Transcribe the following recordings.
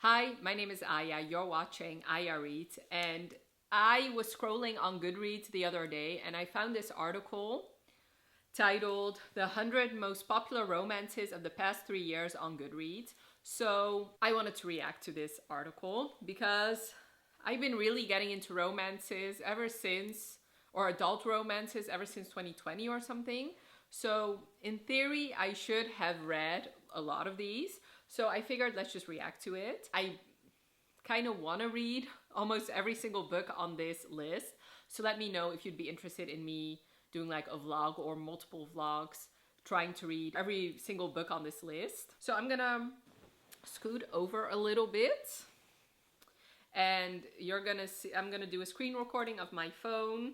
Hi, my name is Aya. You're watching Aya Reads, and I was scrolling on Goodreads the other day and I found this article titled The 100 Most Popular Romances of the Past 3 Years on Goodreads. So I wanted to react to this article because I've been really getting into romances ever since, or adult romances ever since 2020 or something. So in theory, I should have read a lot of these. So I figured let's just react to it. I kind of want to read almost every single book on this list. So let me know if you'd be interested in me doing like a vlog or multiple vlogs trying to read every single book on this list. So I'm gonna scoot over a little bit and you're gonna see I'm gonna do a screen recording of my phone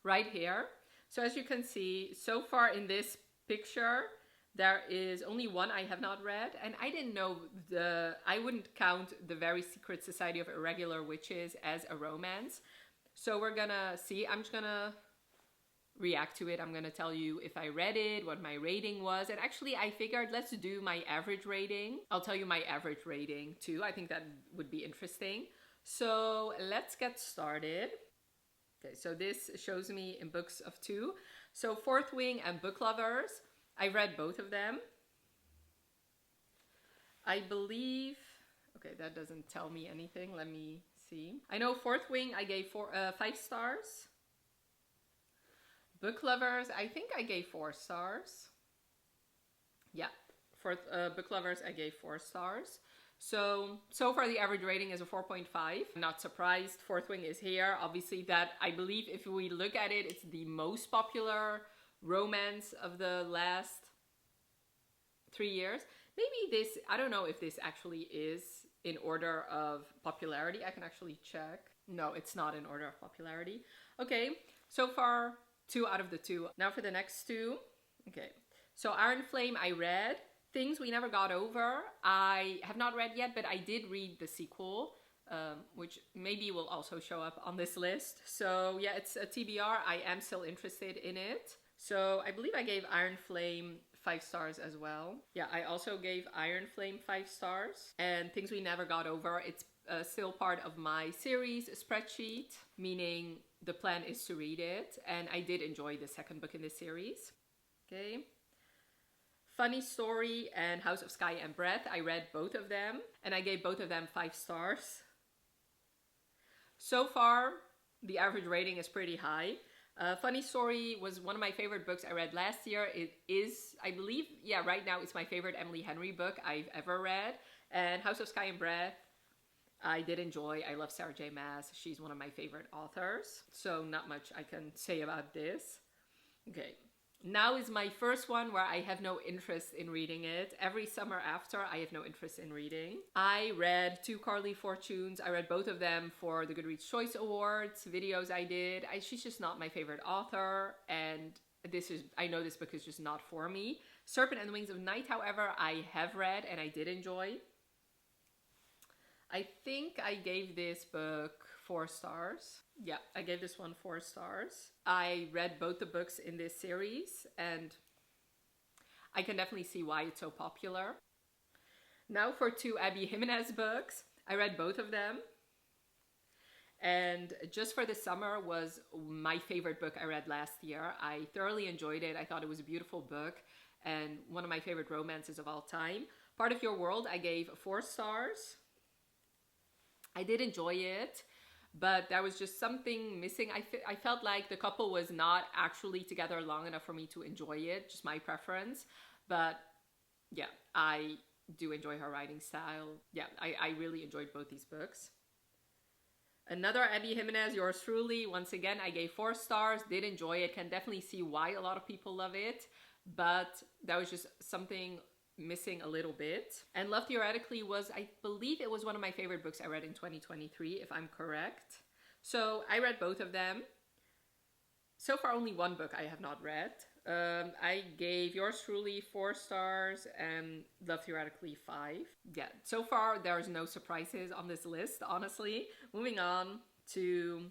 right here. So as you can see, so far in this picture there is only one I have not read, and I didn't know I wouldn't count The Very Secret Society of Irregular Witches as a romance. So we're gonna see. I'm just gonna react to it. I'm gonna tell you if I read it, what my rating was, and actually I figured let's do my average rating. I'll tell you my average rating too. I think that would be interesting. So let's get started. Okay, so this shows me in books of two. So Fourth Wing and Book Lovers, I read both of them. I believe, okay, that doesn't tell me anything. Let me see. I know Fourth Wing I gave 5 stars. Book Lovers, I think I gave 4 stars. Yeah, Book Lovers I gave 4 stars. So far the average rating is a 4.5. I'm not surprised. Fourth Wing is here. Obviously that, I believe if we look at it, it's the most popular romance of the last 3 years. Maybe this, I don't know if this actually is in order of popularity. I can actually check. No, it's not in order of popularity. Okay, so far 2 out of the 2. Now for the next 2. Okay, so Iron Flame I read. Things We Never Got Over I have not read yet, but I did read the sequel, which maybe will also show up on this list. So yeah, it's a TBR. I am still interested in it. So I believe I gave Iron Flame 5 stars as well. Yeah, I also gave Iron Flame 5 stars. And Things We Never Got Over, it's still part of my series spreadsheet, meaning the plan is to read it. And I did enjoy the second book in this series. Okay. Funny Story and House of Sky and Breath, I read both of them. And I gave both of them 5 stars. So far, the average rating is pretty high. Funny Story was one of my favorite books I read last year. It is, I believe, yeah, right now it's my favorite Emily Henry book I've ever read. And House of Sky and Breath, I did enjoy. I love Sarah J. Maas. She's one of my favorite authors. So not much I can say about this. Okay. Now is my first one where I have no interest in reading it. Every summer after, I have no interest in reading. I read 2 Carly Fortunes. I read both of them for the Goodreads Choice Awards videos I did. She's just not my favorite author, and I know this book is just not for me. Serpent and the Wings of Night, however, I have read and I did enjoy. I think I gave this book 4 stars. Yeah, I gave this one 4 stars. I read both the books in this series and I can definitely see why it's so popular. Now for 2 Abby Jimenez books. I read both of them. And Just for the Summer was my favorite book I read last year. I thoroughly enjoyed it. I thought it was a beautiful book and one of my favorite romances of all time. Part of Your World I gave 4 stars. I did enjoy it, but there was just something missing. I felt like the couple was not actually together long enough for me to enjoy it, just my preference. But yeah, I do enjoy her writing style. Yeah, I really enjoyed both these books. Another Abby Jimenez, Yours Truly. Once again, I gave 4 stars, did enjoy it, can definitely see why a lot of people love it, but that was just something missing a little bit. And Love Theoretically was, I believe it was one of my favorite books I read in 2023, if I'm correct. So I read both of them. So far only 1 book I have not read. I gave Yours Truly 4 stars and Love Theoretically 5. Yeah, so far there's no surprises on this list, honestly. Moving on to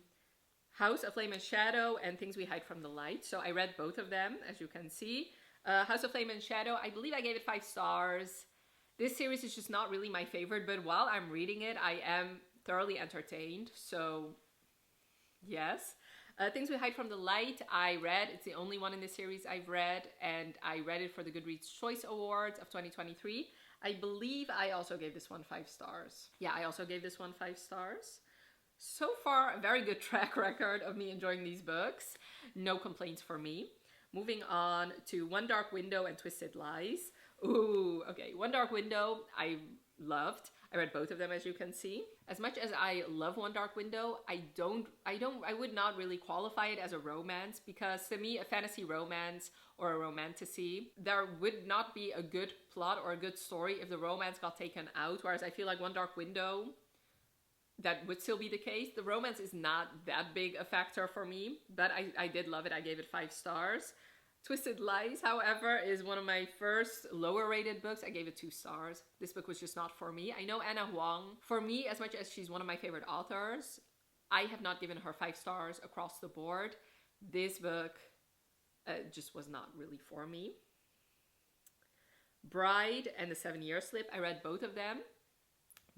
House of Flame and Shadow and Things We Hide from the Light. So I read both of them, as you can see. House of Flame and Shadow, I believe I gave it 5 stars. This series is just not really my favorite, but while I'm reading it, I am thoroughly entertained. So, yes. Things We Hide from the Light, I read. It's the only one in this series I've read, and I read it for the Goodreads Choice Awards of 2023. I believe I also gave this one 5 stars. Yeah, I also gave this one 5 stars. So far, a very good track record of me enjoying these books. No complaints for me. Moving on to One Dark Window and Twisted Lies. Ooh, okay. One Dark Window, I loved. I read both of them, as you can see. As much as I love One Dark Window, I would not really qualify it as a romance, because to me, a fantasy romance or a romantasy, there would not be a good plot or a good story if the romance got taken out. Whereas I feel like One Dark Window, that would still be the case. The romance is not that big a factor for me, but I did love it. I gave it 5 stars. Twisted Lies, however, is one of my first lower rated books. I gave it 2 stars. This book was just not for me. I know Anna Huang, for me, as much as she's one of my favorite authors, I have not given her 5 stars across the board. This book just was not really for me. Bride and The 7-Year Slip, I read both of them.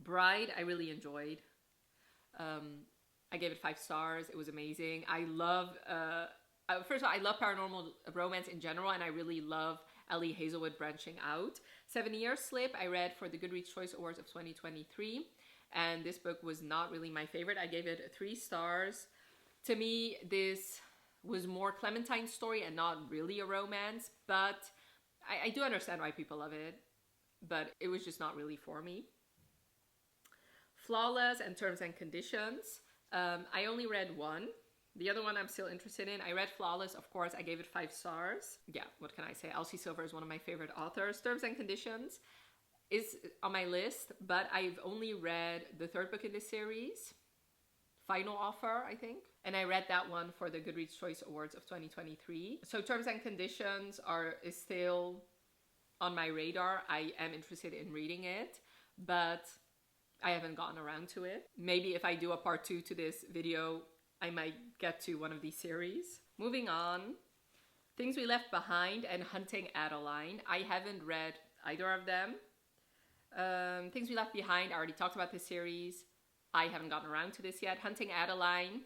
Bride, I really enjoyed. I gave it 5 stars. It was amazing. I love... first of all, I love paranormal romance in general, and I really love Ellie Hazelwood branching out. 7-Year Slip, I read for the Goodreads Choice Awards of 2023, and this book was not really my favorite. I gave it 3 stars. To me, this was more Clementine's story and not really a romance, but I do understand why people love it, but it was just not really for me. Flawless and Terms and Conditions, I only read one. The other one I'm still interested in. I read Flawless, of course. I gave it 5 stars. Yeah, what can I say? Elsie Silver is one of my favorite authors. Terms and Conditions is on my list, but I've only read the 3rd book in this series, Final Offer, I think. And I read that one for the Goodreads Choice Awards of 2023. So Terms and Conditions is still on my radar. I am interested in reading it, but I haven't gotten around to it. Maybe if I do a part 2 to this video, I might get to one of these series. Moving on, Things We Left Behind and Hunting Adeline. I haven't read either of them. Things We Left Behind, I already talked about this series. I haven't gotten around to this yet. Hunting Adeline,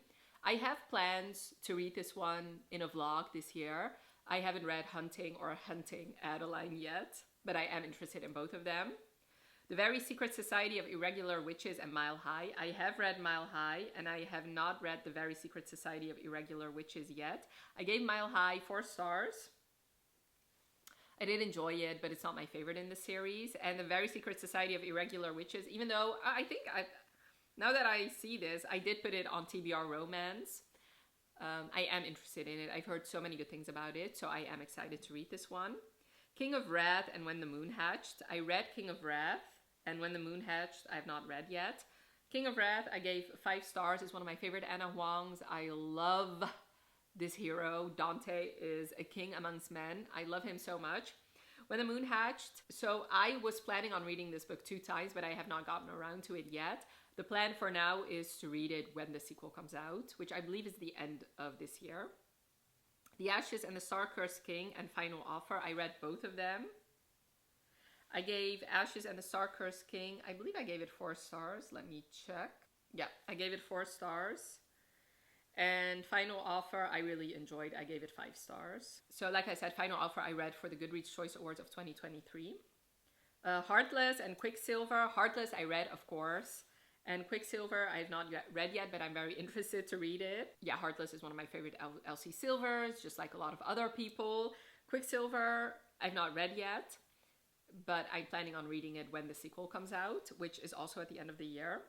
I have plans to read this one in a vlog this year. I haven't read Hunting or Hunting Adeline yet, but I am interested in both of them. The Very Secret Society of Irregular Witches and Mile High. I have read Mile High, and I have not read The Very Secret Society of Irregular Witches yet. I gave Mile High 4 stars. I did enjoy it, but it's not my favorite in the series. And The Very Secret Society of Irregular Witches, even though now that I see this, I did put it on TBR Romance. I am interested in it. I've heard so many good things about it, so I am excited to read this one. King of Wrath and When the Moon Hatched. I read King of Wrath, and When the Moon Hatched, I have not read yet. King of Wrath, I gave 5 stars. It's one of my favorite Anna Huangs. I love this hero. Dante is a king amongst men. I love him so much. When the Moon Hatched, so I was planning on reading this book 2 times, but I have not gotten around to it yet. The plan for now is to read it when the sequel comes out, which I believe is the end of this year. The Ashes and the Star-Cursed King and Final Offer, I read both of them. I gave Ashes and the Star-Cursed King, I believe I gave it 4 stars. Let me check. Yeah, I gave it 4 stars. And Final Offer, I really enjoyed. I gave it 5 stars. So like I said, Final Offer I read for the Goodreads Choice Awards of 2023. Heartless and Quicksilver. Heartless I read, of course. And Quicksilver I have not read yet, but I'm very interested to read it. Yeah, Heartless is one of my favorite Elsie Silvers, just like a lot of other people. Quicksilver I've not read yet, but I'm planning on reading it when the sequel comes out, which is also at the end of the year.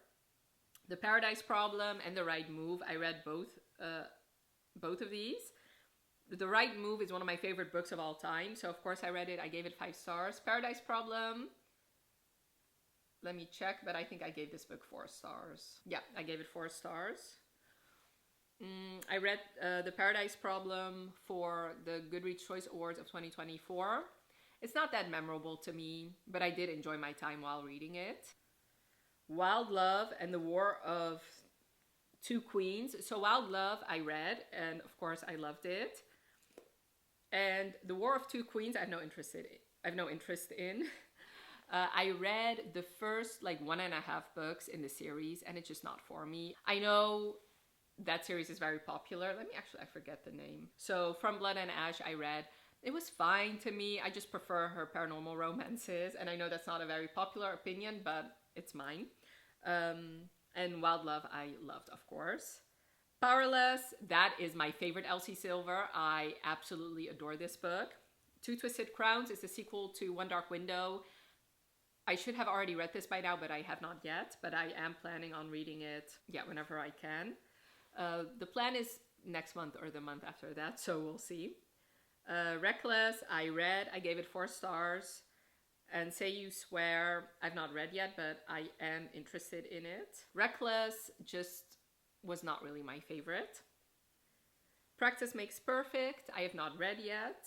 The Paradise Problem and The Right Move, I read both of these. The Right Move is one of my favorite books of all time, so of course I read it. I gave it 5 stars. Paradise Problem, let me check, but I think I gave this book 4 stars. Yeah, I gave it 4 stars. I read The Paradise Problem for the Goodreads Choice Awards of 2024. It's not that memorable to me, but I did enjoy my time while reading it. Wild Love and the War of Two Queens. So Wild Love I read, and of course I loved it. And The War of Two Queens I have no interest in. I read the first like 1.5 books in the series, and it's just not for me. I know that series is very popular. I forget the name. So From Blood and Ash I read. It was fine to me. I just prefer her paranormal romances, and I know that's not a very popular opinion, but it's mine. And Wild Love I loved, of course. Powerless, that is my favorite Elsie Silver. I absolutely adore this book. Two Twisted Crowns is the sequel to One Dark Window. I should have already read this by now, but I have not yet. But I am planning on reading it, whenever I can. The plan is next month or the month after that, so we'll see. Reckless, I read. I gave it 4 stars. And Say You Swear, I've not read yet, but I am interested in it. Reckless just was not really my favorite. Practice Makes Perfect, I have not read yet,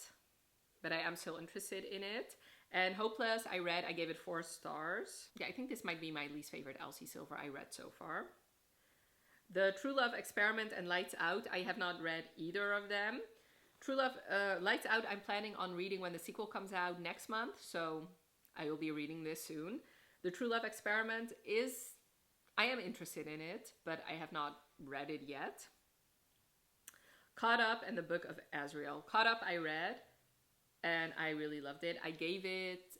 but I am still interested in it. And Hopeless, I read. I gave it 4 stars. I think this might be my least favorite Elsie Silver I read so far. The True Love Experiment and Lights Out, I have not read either of them. True Love, Lights Out, I'm planning on reading when the sequel comes out next month, so I will be reading this soon. The True Love Experiment I am interested in it, but I have not read it yet. Caught Up and the Book of Azrael. Caught Up I read, and I really loved it.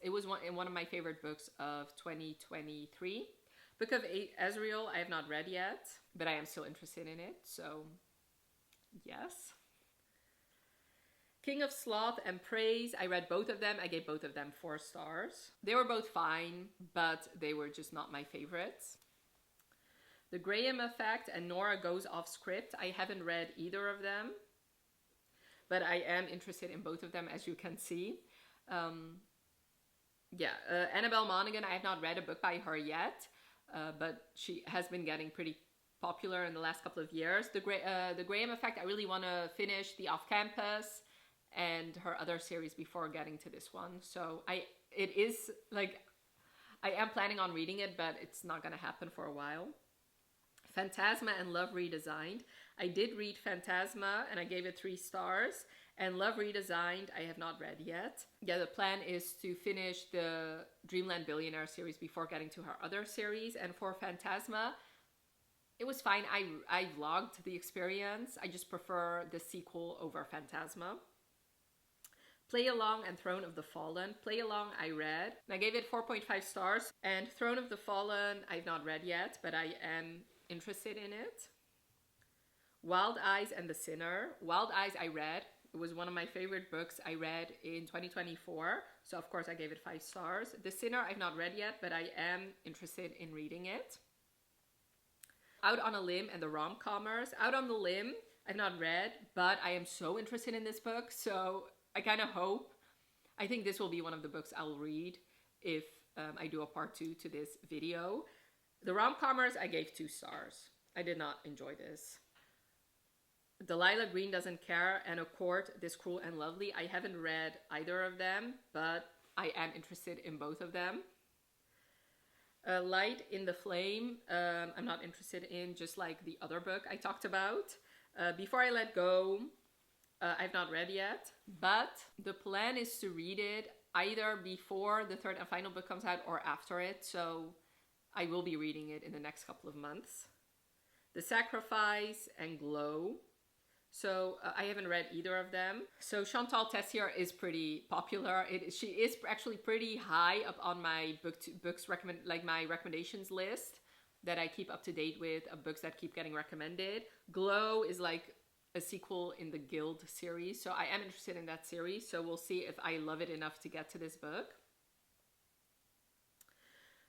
It was one of my favorite books of 2023. Book of Azrael I have not read yet, but I am still interested in it, so yes. King of Sloth and Praise, I read both of them. I gave both of them 4 stars. They were both fine, but they were just not my favorites. The Graham Effect and Nora Goes Off Script, I haven't read either of them, but I am interested in both of them, as you can see. Annabelle Monaghan, I have not read a book by her yet, but she has been getting pretty popular in the last couple of years. The Graham Effect, I really want to finish the Off Campus and her other series before getting to this one. So I am planning on reading it, but it's not going to happen for a while. Phantasma and Love Redesigned. I did read Phantasma and I gave it 3 stars. And Love Redesigned, I have not read yet. The plan is to finish the Dreamland Billionaire series before getting to her other series. And for Phantasma, it was fine. I vlogged the experience. I just prefer the sequel over Phantasma. Play Along and Throne of the Fallen. Play Along I read, and I gave it 4.5 stars. And Throne of the Fallen I've not read yet, but I am interested in it. Wild Eyes and the Sinner. Wild Eyes I read. It was one of my favorite books I read in 2024, so of course I gave it 5 stars. The Sinner I've not read yet, but I am interested in reading it. Out on a Limb and the Rom-Commers. Out on the Limb I've not read, but I am so interested in this book, so I kind of hope. I think this will be one of the books I'll read if I do a part 2 to this video. The Rom-Commers I gave 2 stars. I did not enjoy this. Delilah Green Doesn't Care and A Court, This Cruel and Lovely. I haven't read either of them, but I am interested in both of them. Light in the Flame, I'm not interested in, just like the other book I talked about. Before I Let Go, I've not read yet, but the plan is to read it either before the 3rd and final book comes out or after it, so I will be reading it in the next couple of months. The Sacrifice and Glow. So I haven't read either of them. So Chantal Tessier is pretty popular. She is actually pretty high up on my my recommendations list that I keep up to date with of books that keep getting recommended. Glow is like a sequel in the Guild series, so I am interested in that series. So we'll see if I love it enough to get to this book.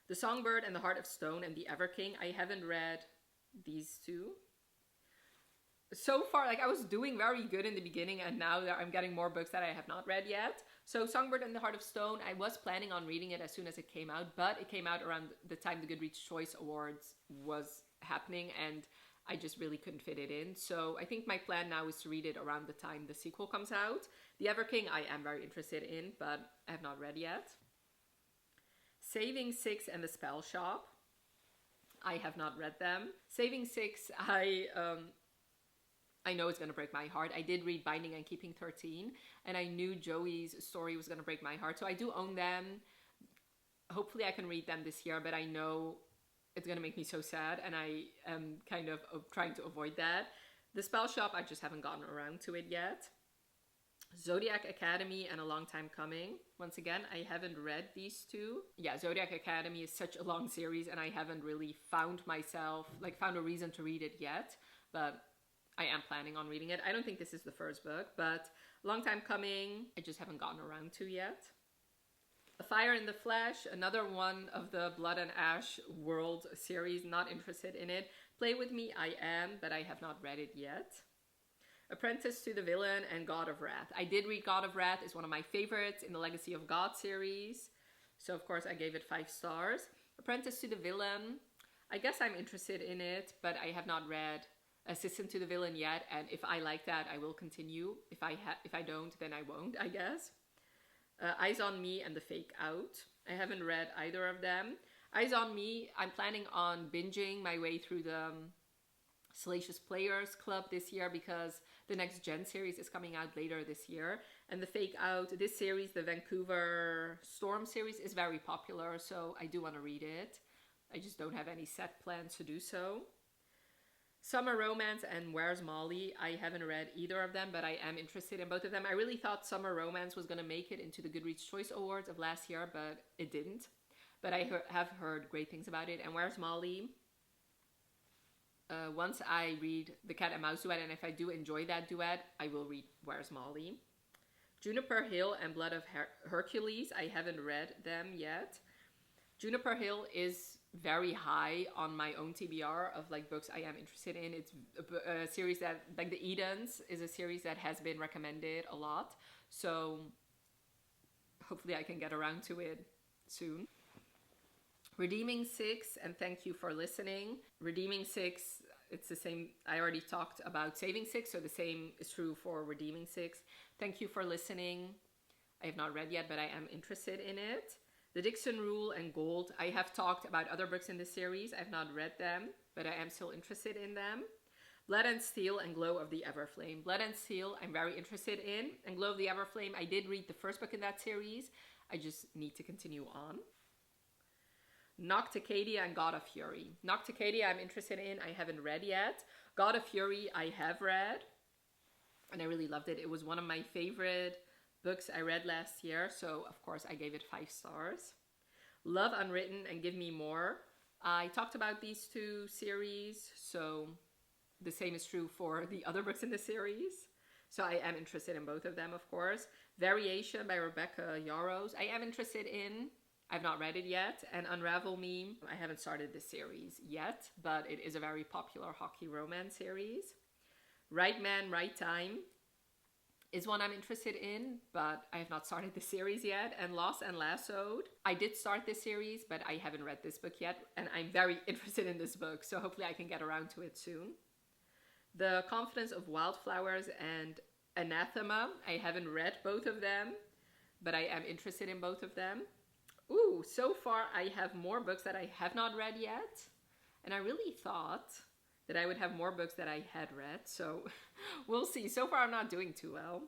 The Songbird and the Heart of Stone and The Ever King. I haven't read these 2. So far, I was doing very good in the beginning, and now I'm getting more books that I have not read yet. So Songbird and the Heart of Stone, I was planning on reading it as soon as it came out, but it came out around the time the Goodreads Choice Awards was happening, and I just really couldn't fit it in. So I think my plan now is to read it around the time the sequel comes out. The Ever King I am very interested in, but I have not read yet. Saving Six and the Spell Shop. I have not read them. Saving Six, I know it's going to break my heart. I did read Binding and Keeping 13, and I knew Joey's story was going to break my heart. So I do own them. Hopefully I can read them this year, but I know it's going to make me so sad, and I am kind of trying to avoid that. The Spell Shop, I just haven't gotten around to it yet. Zodiac Academy and A Long Time Coming. Once again, I haven't read these two. Yeah, Zodiac Academy is such a long series, and I haven't really found a reason to read it yet, but I am planning on reading it. I don't think this is the first book, but A Long Time Coming, I just haven't gotten around to yet. A Fire in the Flesh, another one of the Blood and Ash World series, not interested in it. Play With Me, I am, but I have not read it yet. Apprentice to the Villain and God of Wrath. I did read God of Wrath, it's one of my favorites in the Legacy of God series. So of course I gave it 5 stars. Apprentice to the Villain, I guess I'm interested in it, but I have not read Assistant to the Villain yet, and if I like that, I will continue. If I don't, then I won't, I guess. Eyes on Me and The Fake Out. I haven't read either of them. Eyes on Me, I'm planning on binging my way through the Salacious Players Club this year because the Next Gen series is coming out later this year. And The Fake Out, this series, the Vancouver Storm series, is very popular, so I do want to read it. I just don't have any set plans to do so. Summer Romance and Where's Molly, I haven't read either of them, but I am interested in both of them. I really thought Summer Romance was going to make it into the Goodreads Choice Awards of last year, but it didn't. But I have heard great things about it. And Where's Molly? Once I read The Cat and Mouse duet, and if I do enjoy that duet, I will read Where's Molly? Juniper Hill and Blood of Hercules, I haven't read them yet. Juniper Hill is very high on my own TBR of like books I am interested in. It's a series that, like The Edens, is a series that has been recommended a lot. So hopefully I can get around to it soon. Redeeming Six and Thank You for Listening. Redeeming Six, it's the same. I already talked about Saving Six, so the same is true for Redeeming Six. Thank You for Listening. I have not read yet, but I am interested in it. The Dixon Rule and Gold. I have talked about other books in this series. I have not read them, but I am still interested in them. Blood and Steel and Glow of the Everflame. Blood and Steel I'm very interested in, and Glow of the Everflame, I did read the first book in that series. I just need to continue on. Nocticadia and God of Fury. Nocticadia I'm interested in. I haven't read yet. God of Fury I have read, and I really loved it. It was one of my favorite books I read last year, so of course I gave it 5 stars. Love Unwritten and Give Me More. I talked about these two series, so the same is true for the other books in the series. So I am interested in both of them, of course. Variation by Rebecca Yarros, I am interested in. I've not read it yet. And Unravel Me, I haven't started this series yet, but it is a very popular hockey romance series. Right Man, Right Time is one I'm interested in, but I have not started the series yet. And Lost and Lassoed, I did start this series, but I haven't read this book yet, and I'm very interested in this book, so hopefully I can get around to it soon. The Confidence of Wildflowers and Anathema, I haven't read both of them, but I am interested in both of them. Ooh, so far I have more books that I have not read yet, and I really thought that I would have more books that I had read, so we'll see. So far I'm not doing too well.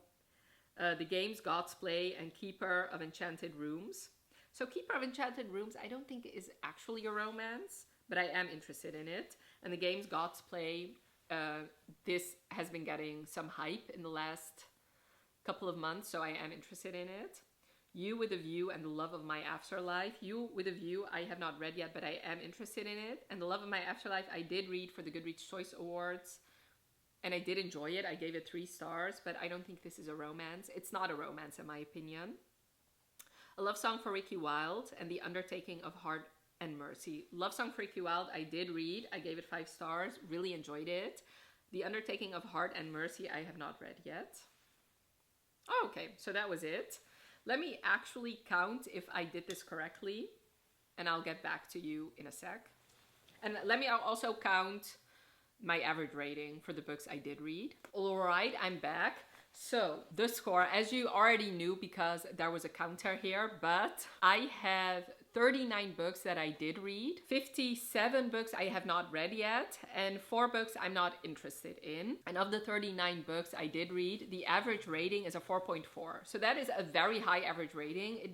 The Games Gods Play and Keeper of Enchanted Rooms. So Keeper of Enchanted Rooms I don't think is actually a romance, but I am interested in it. And The Games Gods Play, this has been getting some hype in the last couple of months, so I am interested in it. You with a View and The Love of My Afterlife. You with a View I have not read yet, but I am interested in it. And The Love of My Afterlife I did read for the Goodreads Choice Awards, and I did enjoy it. I gave it 3 stars, but I don't think this is a romance. It's not a romance in my opinion. A Love Song for Ricky Wilde and The Undertaking of Heart and Mercy. Love Song for Ricky Wilde I did read. I gave it 5 stars. Really enjoyed it. The Undertaking of Heart and Mercy I have not read yet. Oh, okay, so that was it. Let me actually count if I did this correctly, and I'll get back to you in a sec. And let me also count my average rating for the books I did read. All right, I'm back. So the score, as you already knew because there was a counter here, but I have 39 books that I did read, 57 books I have not read yet, and 4 books I'm not interested in. And of the 39 books I did read, the average rating is a 4.4. So that is a very high average rating. It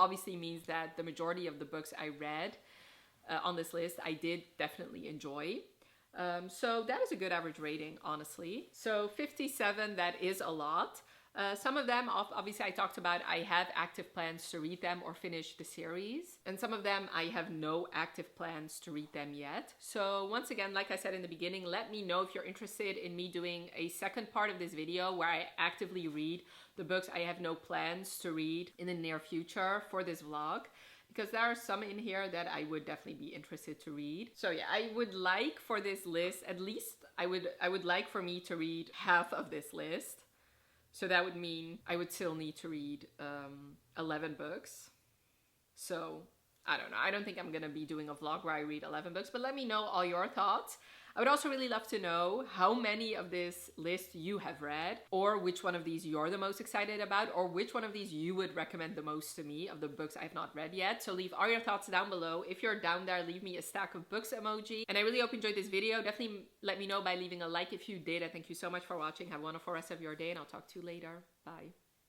obviously means that the majority of the books I read on this list I did definitely enjoy. So that is a good average rating, honestly. So 57, that is a lot. Some of them, obviously I talked about, I have active plans to read them or finish the series. And some of them I have no active plans to read them yet. So once again, like I said in the beginning, let me know if you're interested in me doing a second part of this video where I actively read the books I have no plans to read in the near future for this vlog. Because there are some in here that I would definitely be interested to read. So yeah, I would like for this list, at least I would like for me to read half of this list. So that would mean I would still need to read 11 books. So I don't know. I don't think I'm going to be doing a vlog where I read 11 books, but let me know all your thoughts. I would also really love to know how many of this list you have read, or which one of these you're the most excited about, or which one of these you would recommend the most to me of the books I've not read yet. So leave all your thoughts down below. If you're down there, leave me a stack of books emoji. And I really hope you enjoyed this video. Definitely let me know by leaving a like if you did. And thank you so much for watching. Have a wonderful rest of your day, and I'll talk to you later. Bye.